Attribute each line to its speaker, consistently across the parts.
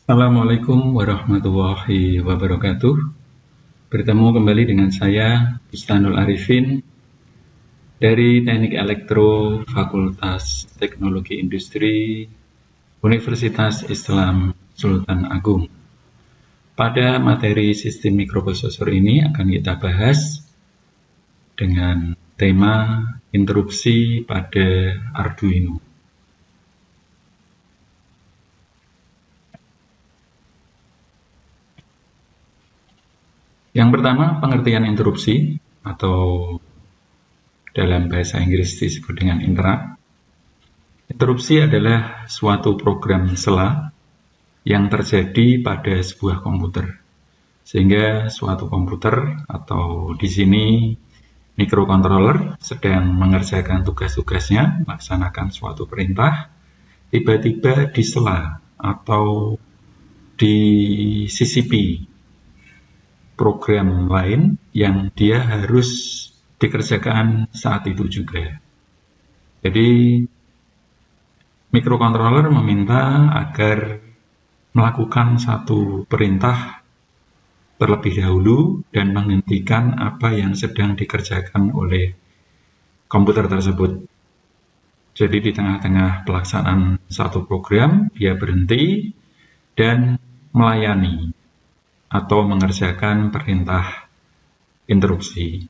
Speaker 1: Assalamualaikum warahmatullahi wabarakatuh. Bertemu kembali dengan saya, Bustanul Arifin, dari Teknik Elektro Fakultas Teknologi Industri Universitas Islam Sultan Agung. Pada materi sistem mikroprosesor ini akan kita bahas dengan tema interupsi pada Arduino. Yang pertama, pengertian interupsi atau dalam bahasa Inggris disebut dengan interrupt. Interupsi adalah suatu program sela yang terjadi pada sebuah komputer. Sehingga suatu komputer atau di sini mikrokontroler sedang mengerjakan tugas-tugasnya, melaksanakan suatu perintah, tiba-tiba disela atau disisipi program lain yang dia harus dikerjakan saat itu juga. Jadi mikrokontroler meminta agar melakukan satu perintah terlebih dahulu dan menghentikan apa yang sedang dikerjakan oleh komputer tersebut. Jadi di tengah-tengah pelaksanaan satu program, dia berhenti dan melayani atau mengerjakan perintah interupsi.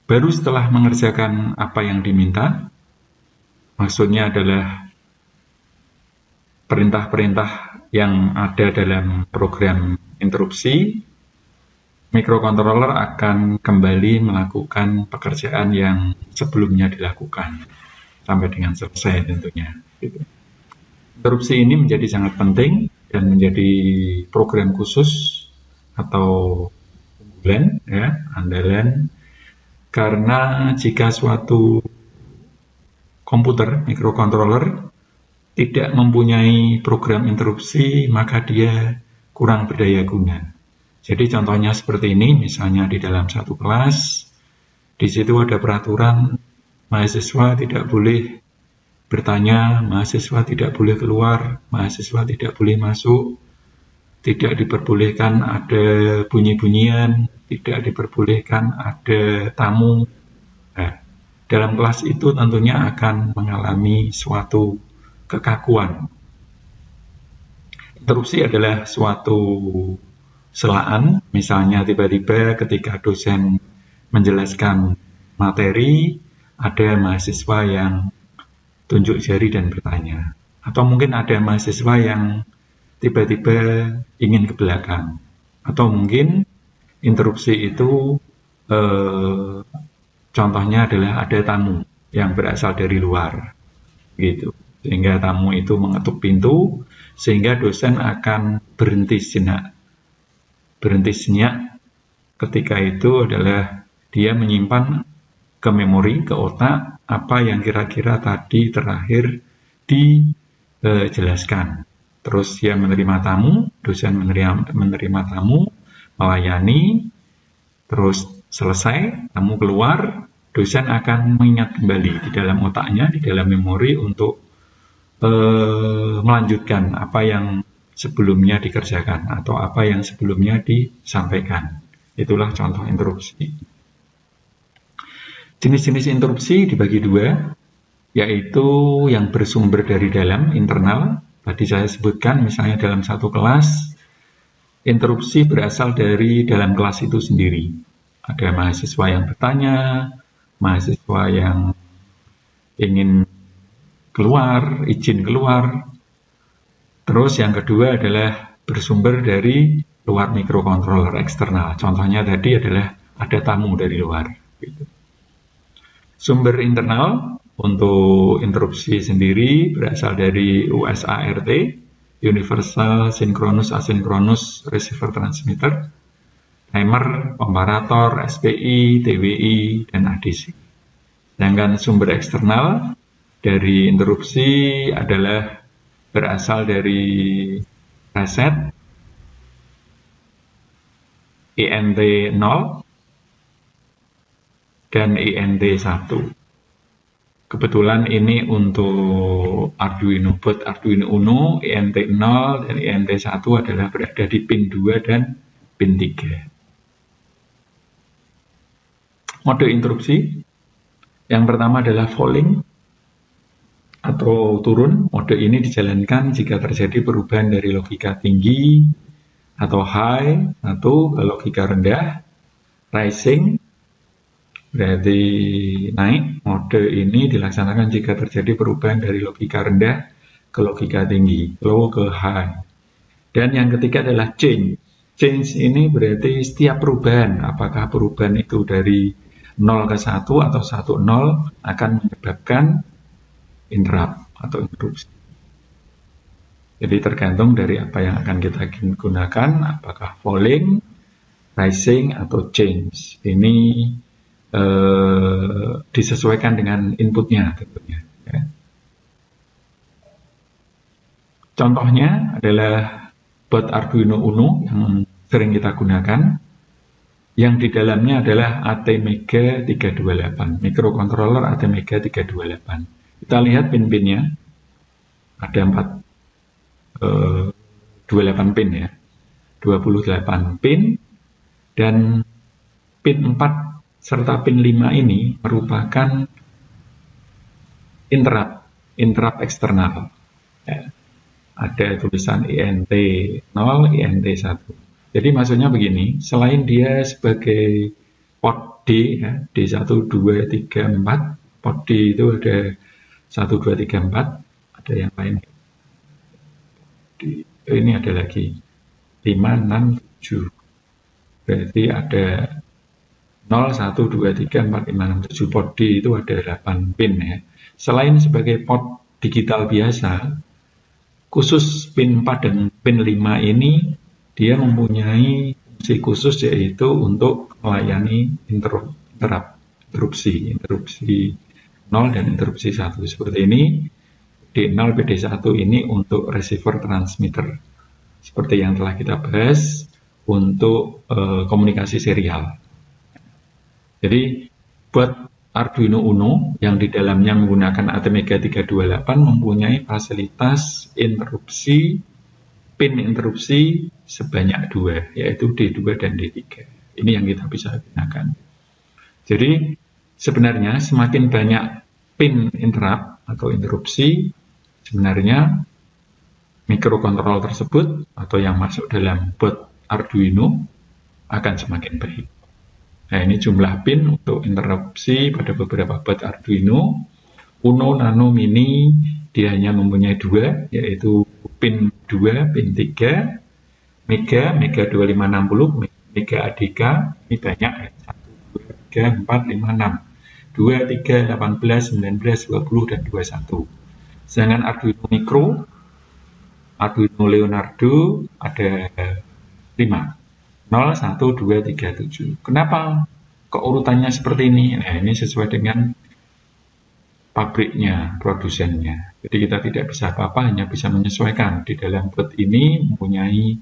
Speaker 1: Baru setelah mengerjakan apa yang diminta, maksudnya adalah perintah-perintah yang ada dalam program interupsi, mikrokontroler akan kembali melakukan pekerjaan yang sebelumnya dilakukan sampai dengan selesai tentunya. Interupsi ini menjadi sangat penting dan menjadi program khusus atau unggulan, andalan, karena jika suatu komputer mikrokontroler tidak mempunyai program interupsi, maka dia kurang berdaya guna. Jadi contohnya seperti ini, misalnya di dalam satu kelas, di situ ada peraturan mahasiswa tidak boleh bertanya, mahasiswa tidak boleh keluar, mahasiswa tidak boleh masuk, tidak diperbolehkan ada bunyi-bunyian, tidak diperbolehkan ada tamu. Nah, dalam kelas itu tentunya akan mengalami suatu kekakuan. Interupsi adalah suatu selaan, misalnya tiba-tiba ketika dosen menjelaskan materi, ada mahasiswa yang tunjuk jari dan bertanya. Atau mungkin ada mahasiswa yang tiba-tiba ingin ke belakang. Atau mungkin interupsi itu contohnya adalah ada tamu yang berasal dari luar. Gitu. Sehingga tamu itu mengetuk pintu, sehingga dosen akan berhenti sejenak. Berhenti sejenak ketika itu adalah dia menyimpan ke memori, ke otak, apa yang kira-kira tadi terakhir dijelaskan. Terus dia menerima tamu, dosen menerima tamu, melayani, terus selesai, tamu keluar, dosen akan mengingat kembali di dalam otaknya, di dalam memori untuk melanjutkan apa yang sebelumnya dikerjakan atau apa yang sebelumnya disampaikan. Itulah contoh interupsi. Jenis-jenis interupsi dibagi dua, yaitu yang bersumber dari dalam, internal. Tadi saya sebutkan misalnya dalam satu kelas, interupsi berasal dari dalam kelas itu sendiri. Ada mahasiswa yang bertanya, mahasiswa yang ingin keluar, izin keluar. Terus yang kedua adalah bersumber dari luar mikrokontroler eksternal. Contohnya tadi adalah ada tamu dari luar. Gitu. Sumber internal untuk interupsi sendiri berasal dari USART, Universal Synchronous Asynchronous Receiver Transmitter, timer, komparator, SPI, TWI, dan ADC. Sedangkan sumber eksternal dari interupsi adalah berasal dari reset, INT 0, dan INT 1. Kebetulan ini untuk Arduino, buat Arduino Uno, INT0 dan INT1 adalah berada di pin 2 dan pin 3. Mode interupsi, yang pertama adalah falling atau turun. Mode ini dijalankan jika terjadi perubahan dari logika tinggi atau high atau ke logika rendah. Rising berarti naik. Mode ini dilaksanakan jika terjadi perubahan dari logika rendah ke logika tinggi, low ke high. Dan yang ketiga adalah change. Change ini berarti setiap perubahan, apakah perubahan itu dari 0 ke 1 atau 1 0 akan menyebabkan interrupt atau interupsi. Jadi tergantung dari apa yang akan kita gunakan, apakah falling, rising, atau change. Ini disesuaikan dengan inputnya tentunya. Ya. Contohnya adalah buat Arduino Uno yang sering kita gunakan, yang di dalamnya adalah ATmega 328, microcontroller ATmega 328. Kita lihat pin-pinnya, ada 28 pin ya, 28 pin, dan pin 4 serta pin 5 ini merupakan interrupt eksternal. Ya. Ada tulisan INT0, INT1. Jadi maksudnya begini, selain dia sebagai port D, ya, D1, 2, 3, 4, port D itu ada 1, 2, 3, 4, ada yang lain. Ini ada lagi 5, 6, 7. Berarti ada 0, 1, 2, 3, 4, 5, 6, 7. Port D itu ada 8 pin ya. Selain sebagai port digital biasa, khusus pin 4 dan pin 5 ini dia mempunyai fungsi khusus, yaitu untuk melayani interupsi 0 dan interupsi 1. Seperti ini, D0, PD1 ini untuk receiver transmitter. Seperti yang telah kita bahas untuk komunikasi serial. Jadi, buat Arduino Uno yang di dalamnya menggunakan ATmega 328 mempunyai fasilitas pin interupsi sebanyak 2, yaitu D2 dan D3. Ini yang kita bisa gunakan. Jadi sebenarnya semakin banyak pin interrupt atau interupsi, sebenarnya mikrokontroler tersebut atau yang masuk dalam board Arduino akan semakin baik. Nah, ini jumlah pin untuk interupsi pada beberapa board Arduino. Uno, Nano, Mini, dia hanya mempunyai 2, yaitu pin 2, pin 3, Mega 2560, Mega ADK, ini banyak ya, 1, 2, 3, 4, 5, 6, 2, 3, 18, 19, 20, dan 21. Sedangkan Arduino Micro, Arduino Leonardo ada 5, 0, 1, 2, 3, 7. Kenapa keurutannya seperti ini? Nah, ini sesuai dengan pabriknya, produsennya. Jadi kita tidak bisa apa-apa, hanya bisa menyesuaikan. Di dalam board ini mempunyai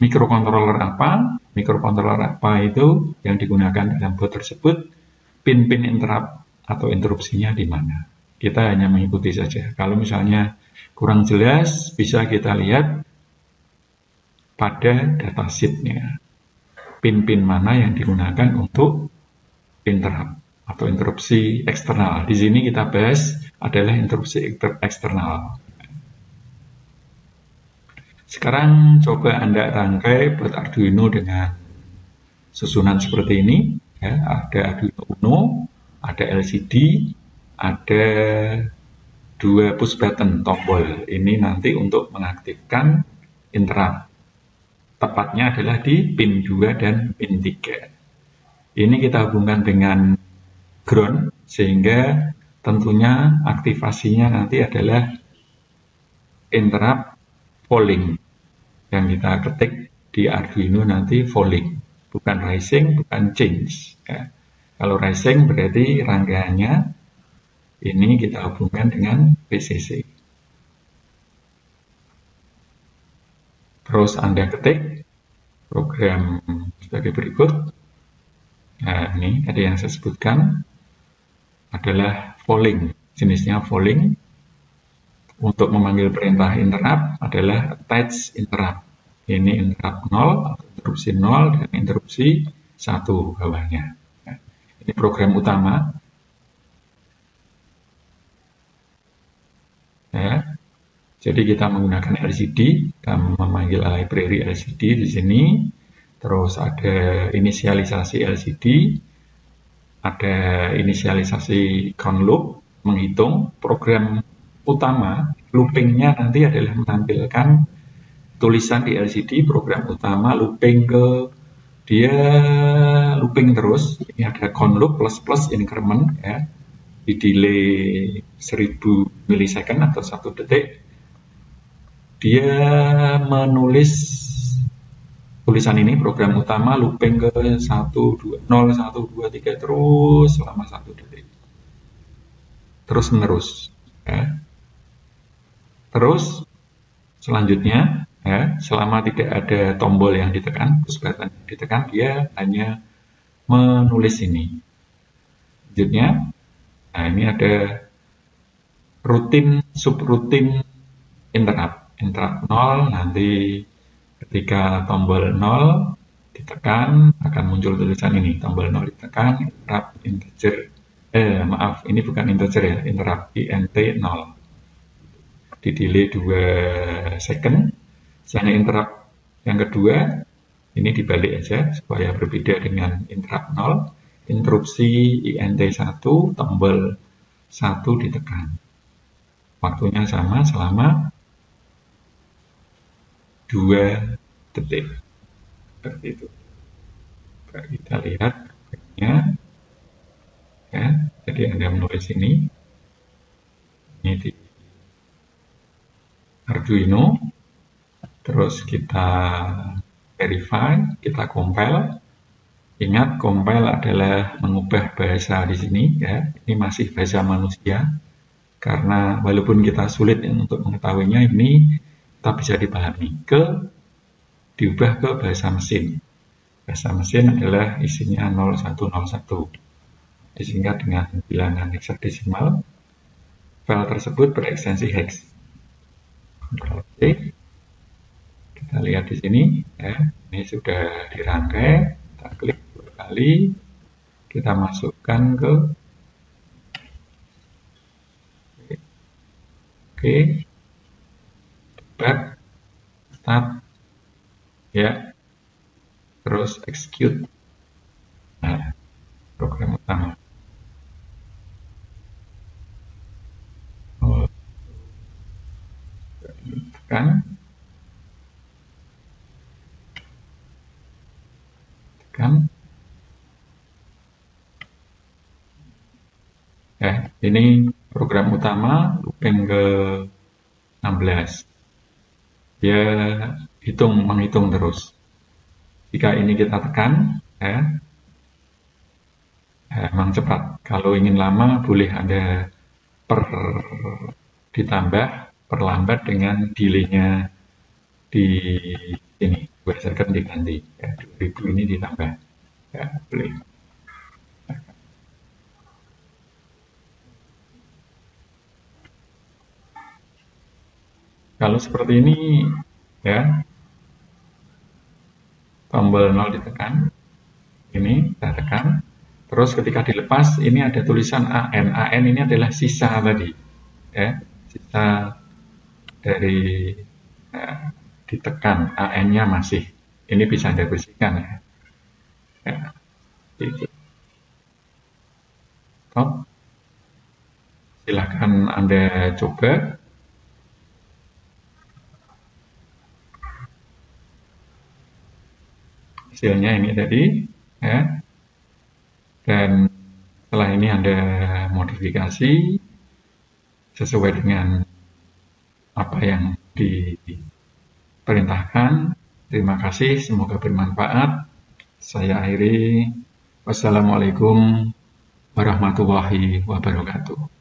Speaker 1: mikrokontroler apa itu yang digunakan dalam board tersebut, pin-pin interrupt atau interupsinya di mana. Kita hanya mengikuti saja. Kalau misalnya kurang jelas, bisa kita lihat pada datasheet-nya. Pin-pin mana yang digunakan untuk interrupt atau interupsi eksternal. Di sini kita bahas adalah interupsi eksternal. Sekarang coba Anda rangkai buat Arduino dengan susunan seperti ini. Ya, ada Arduino Uno, ada LCD, ada 2 push button tombol. Ini nanti untuk mengaktifkan interrupt. Tepatnya adalah di pin 2 dan pin 3. Ini kita hubungkan dengan ground, sehingga tentunya aktivasinya nanti adalah interrupt falling. Yang kita ketik di Arduino nanti falling, bukan rising, bukan change. Ya. Kalau rising berarti rangkaiannya ini kita hubungkan dengan VCC. Terus Anda ketik program sebagai berikut. Nah, ini tadi yang saya sebutkan adalah falling. jenisnya falling. Untuk memanggil perintah interrupt adalah attach interrupt. Ini interrupt 0, interupsi 0, dan interupsi 1 bawahnya. Ini program utama. Ya. Jadi kita menggunakan LCD, kita memanggil library LCD di sini. Terus ada inisialisasi LCD, ada inisialisasi count loop, menghitung. Program utama, loopingnya nanti adalah menampilkan tulisan di LCD. Program utama looping dia looping terus. Ini ada count loop plus increment, ya, di delay 1000 milisecond atau 1 detik. Dia menulis tulisan ini, program utama looping ke 1, 2, 0, 1, 2, 3 terus selama 1 detik. Terus menerus, ya. Terus selanjutnya, ya, selama tidak ada tombol yang ditekan, push button yang ditekan, dia hanya menulis ini. Selanjutnya, nah ini ada rutin, subrutin interrupt. Interrupt 0, nanti ketika tombol 0 ditekan akan muncul tulisan ini. Tombol 0 ditekan, interrupt integer. Maaf, ini bukan integer ya, interrupt int 0. Di delay 2 second. Misalnya interrupt yang kedua, ini dibalik aja supaya berbeda dengan interrupt 0. Interupsi int 1, tombol 1 ditekan. Waktunya sama selama 2 detik. Seperti itu. Kita lihat ya. Jadi Anda menulis ini di Arduino, terus kita verify, kita compile. Ingat, compile adalah mengubah bahasa di sini, ya. Ini masih bahasa manusia, karena walaupun kita sulit untuk mengetahuinya, ini kita bisa dipahami. Diubah ke bahasa mesin. Bahasa mesin adalah isinya 0101. Disingkat dengan bilangan hexadesimal. File tersebut berekstensi hex. Oke. Kita lihat di sini, ya. Ini sudah dirangkai. Kita klik 2 kali. Kita masukkan ke oke. Back, start, ya, terus execute. Nah, program utama. Tekan, ya, ini program utama looping ke 16. Dia menghitung terus. Jika ini kita tekan, ya, memang cepat. Kalau ingin lama, boleh Anda perlambat dengan delay-nya di sini. 2 second diganti, ya, 2000 ini ditambah, ya, boleh. Kalau seperti ini, ya, tombol 0 ditekan, ini kita tekan, terus ketika dilepas, ini ada tulisan AN. AN ini adalah sisa tadi, ya, sisa dari ditekan. AN-nya masih, ini bisa Anda bersihkan, ya. Ya, itu. Top. Silahkan Anda coba. Hasilnya ini tadi, ya. Dan setelah ini Anda modifikasi sesuai dengan apa yang diperintahkan. Terima kasih, semoga bermanfaat. Saya akhiri. Wassalamualaikum warahmatullahi wabarakatuh.